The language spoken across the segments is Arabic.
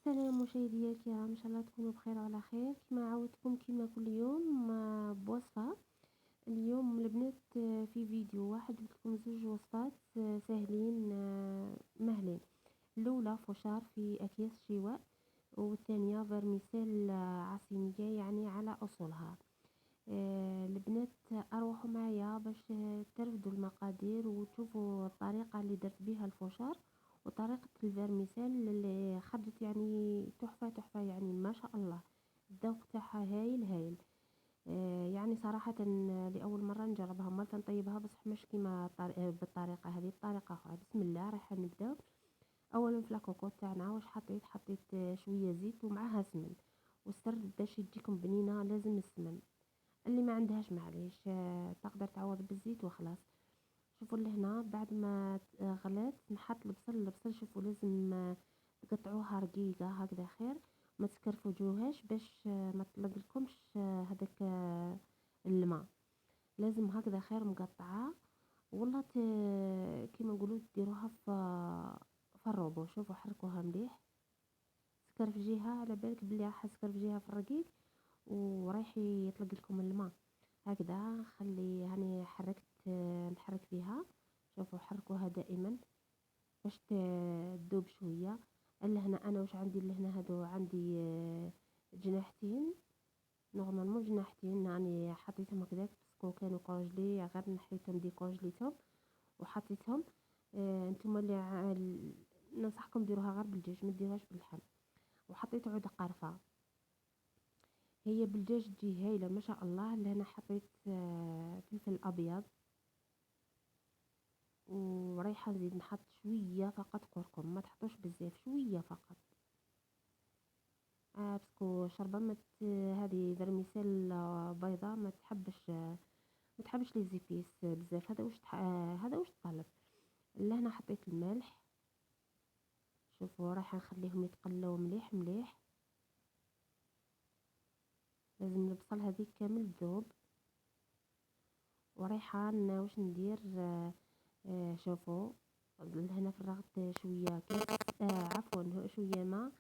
السلام مشاهدينا الكرام، ان شاء الله تكونوا بخير وعلى خير. كما عودتكم كما كل يوم بوصفة. اليوم البنات في فيديو واحد جبت لكم زوج وصفات ساهلين مهلين. الاولى فشار في اكياس شواء، والثانيه فيرميسيل عصينيه يعني على اصولها. البنات اروحوا معايا باش ترفدوا المقادير وتشوفوا الطريقه اللي درت بها الفشار وطريقه الفيرميسيل اللي خرجت يعني تحفه تحفه، يعني ما شاء الله الذوق تاعها هايل هايل. يعني صراحه لاول مره نجربها، مرة نطيبها بصح مش كيما بالطريقه هذه، بطريقه اخرى. بسم الله رايحه نبداو. اولا في لاكوكوط تاعنا واش حطيت شويه زيت ومعها سمن. والسر باش تجيكم بنينه لازم السمن، اللي ما عندهاش معليش تقدر تعوض بالزيت وخلاص. شوفوا لهنا بعد ما غلات نحط البصل شوفوا لازم تقطعوها رقيقة هكذا خير، ما تكرفجوهاش باش ما تطلق لكمش هذاك الماء. لازم هكذا خير مقطعة. والله كيما نقولوا ديروها في الروبو. شوفوا حركوها مليح، سكرفجيها على بالك بلي راح سكرفجيها في الرقيق ورايح يطلق لكم الماء. هكذا خلي يعني حركت نحرك فيها. شوفوا حركوها دائما باش تذوب شويه. لهنا انا واش عندي لهنا هادو عندي جناحتين، نورمالمون جناحتين يعني حطيتهم هكذاك باسكو كانوا كونجلي، غير نحيتهم ديكونجليتهم وحطيتهم. نتوما اللي ننصحكم ديروها غير بالدجاج، ما ديروهاش باللحم. وحطيت عود قرفه، هي بالدجاج تجي هايله ما شاء الله. لهنا حطيت فلفل ابيض، وريحه نزيد نحط شويه فقط كركم، ما تحطوش بزاف، شويه فقط. باسكو شربه هذه فرميسيل بيضه ما تحبش لي زيبيس بزاف. هذا واش طلب. لهنا حطيت الملح. شوفوا راح نخليهم يتقلوا مليح مليح، لازم البصل هذيك كامل تذوب. وريحان واش ندير شوفوا هنا في الرغد شويه كاس عفوا شويه ماء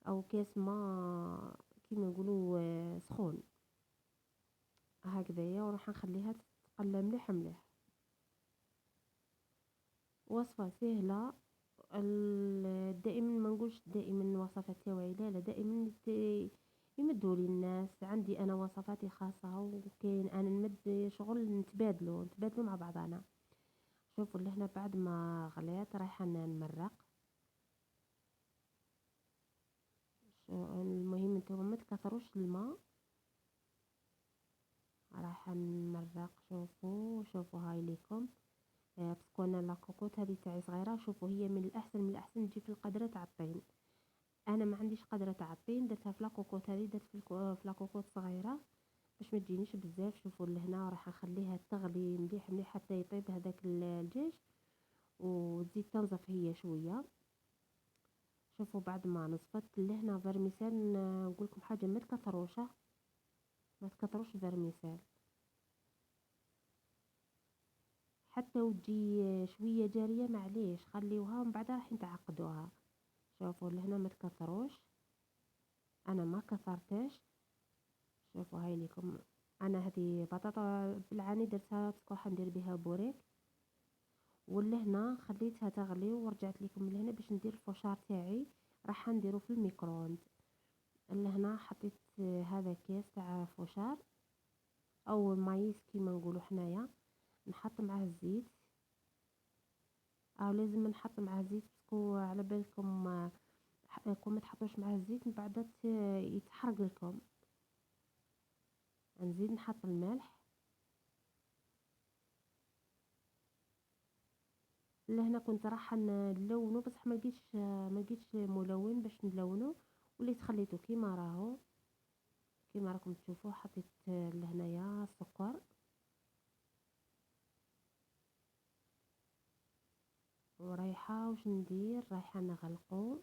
او كاس ماء كيما نقولوا سخون هكذايا، وراح نخليها تتقلى مليح مليح. وصفه سهله. دائما ما نقولش دائما الوصفات تاوعي، لا لا، دائما يمدوا لي الناس. عندي انا وصفاتي خاصه، وكاين انا نمد شغل نتبادلوا مع بعضنا. شوفوا لهنا بعد ما غليت رايحه نمرق. المهم انتم ما تكثروش الماء، راح نمرق. شوفوا هاي ليكم. باسكو انا لاكوكوط هذه تاعي صغيره. شوفوا هي من الاحسن تجي في القدره تاع الطين. انا ما عنديش قدره تاع الطين، درتها في لاكوكوط هذه، درت في لاكوكوط صغيره باش ما تجينيش بزاف. شوفوا لهنا راح نخليها تغلي مليح مليح حتى يطيب هذاك الدجاج وتزيد تنظف هي شويه. شوفوا بعد ما نصفت لهنا فيرميسيل، نقول لكم حاجه ما تكثروش الفيرميسيل حتى وتجي شويه جاريه معليش، خليوها ومن بعد راح نتعقدوها. شوفوا لهنا ما تكثروش، انا ما كثرتش. شوفوا هاي ليكم. انا هذه بطاطا بالعاني درتها باسكو حندير بها بوريك، ولهنا خليتها تغلي ورجعت لكم لهنا باش ندير الفشار تاعي. راح نديرو في الميكرووند. لهنا حطيت هذا كاس تاع فشار او مايس كيما نقولوا حنايا. نحط معاه الزيت، او لازم نحط معاه زيت باسكو على بالكم كون ما تحطوش معاه الزيت من بعد يتحرق لكم. نزيد نحط الملح. لهنا كنت راح نلونو بصح ما لقيتش ملون باش نلونو، وليت خليته كيما راهو كيما راكم تشوفوا. حطيت لهنايا السكر، ورايحه واش ندير رايحه نغلقو.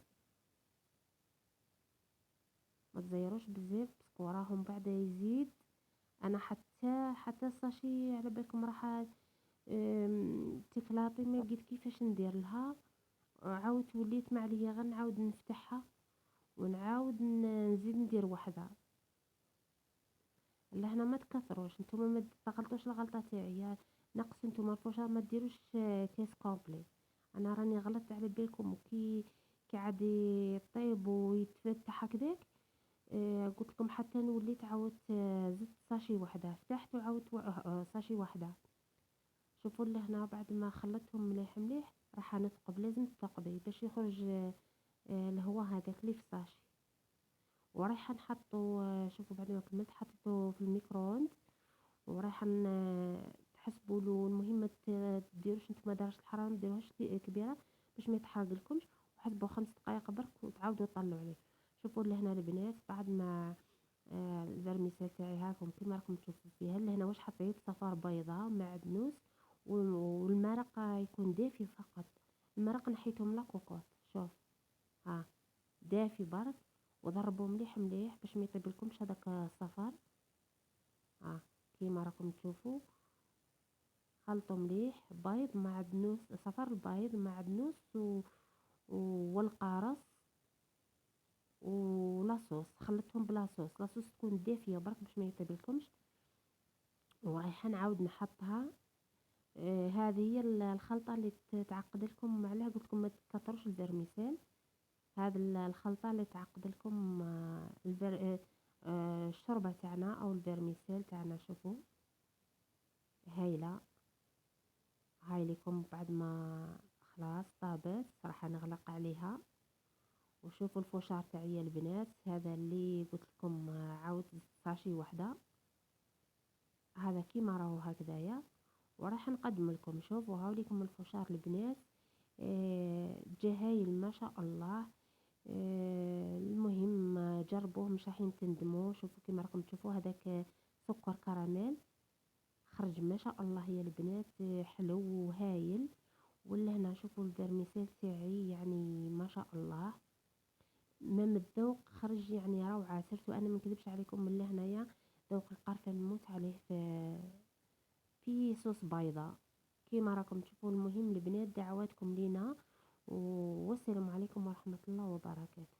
ما تزيروش بزاف باسكو راهم بعد يزيد. انا حتى الساشي على بالكم راح تكلاطي، ما لقيت كيفاش ندير لها. عاودت وليت ما عليا غير نعاود نفتحها ونعاود نزيد ندير وحده. لهنا ما تكثروش نتوما، ما تغلطوش الغلطه تاعي، نقص نتوما الفوشار ما ديروش كيس كومبلي. انا راني غلطت على بالكم، كي عاد يطيب ويتفتح هكذاك. قلت لكم حتى وليت عاودت زدت ساشي وحده، فتحت وعاودت ساشي وحده. شوفوا لهنا بعد ما خلطتهم مليح مليح راح نثقب، لازم تثقبي باش يخرج الهواء هذاك اللي في الساشي. ورايحه نحطو شوفوا بعد ما كملت حطيته في الميكرووند، ورايحه تحسبوا له. المهم ما تديروش نتوما درجه الحراره، ما ديروهاش كبيره باش ما يتحرقلكمش، وحسبوا 5 دقائق برك وتعاودوا طلعوا عليه. شوفوا لهنا البنات بعد ما الفرميسيل تاعي هاكم كيما راكم تشوفوا فيها. لهنا واش حطيت صفار بيضاء معدنوس، والمرق يكون دافي فقط. المرق نحيتهم لاكوكوط، شوف ها دافي برك. وضربوا مليح مليح باش ما يطيبلكمش هذاك الصفار. ها كيما راكم تشوفوا خلطوا مليح بيض معدنوس، صفار البيض معدنوس والقارص ولاصوص. خلطتهم بلاصوص، لاصوص تكون دافيه برك باش ما يطيبلكمش. ورايحه نعاود نحطها. هذه هي الخلطه اللي تعقد لكم. عليها قلت لكم ما تكثروش الفرميسيل. هذه الخلطه اللي تعقد لكم الشوربه تاعنا او الفرميسيل تاعنا. شوفوا هايله، هاي لكم بعد ما خلاص طابت راح نغلق عليها. وشوفوا الفوشار تاعي البنات، هذا اللي قلت لكم عاود ساشي وحده، هذا كيما راهو هكذايا. وراح نقدم لكم. شوفوا هاوليكم الفوشار البنات، جهايل ما شاء الله. المهم جربوه مش راح تندموا. شوفوا كيما راكم تشوفوا هذاك سكر كراميل خرج ما شاء الله يا البنات، حلو وهايل. ولا هنا شوفوا الفرميسيل تاعي يعني ما شاء الله، مام الذوق خرج يعني روعه. سيرتو انا ما نكذبش عليكم، من لهنايا ذوق القرفه نموت عليه في صوص بيضاء كيما راكم تشوفوا. المهم البنات دعواتكم لينا، والسلام عليكم ورحمه الله وبركاته.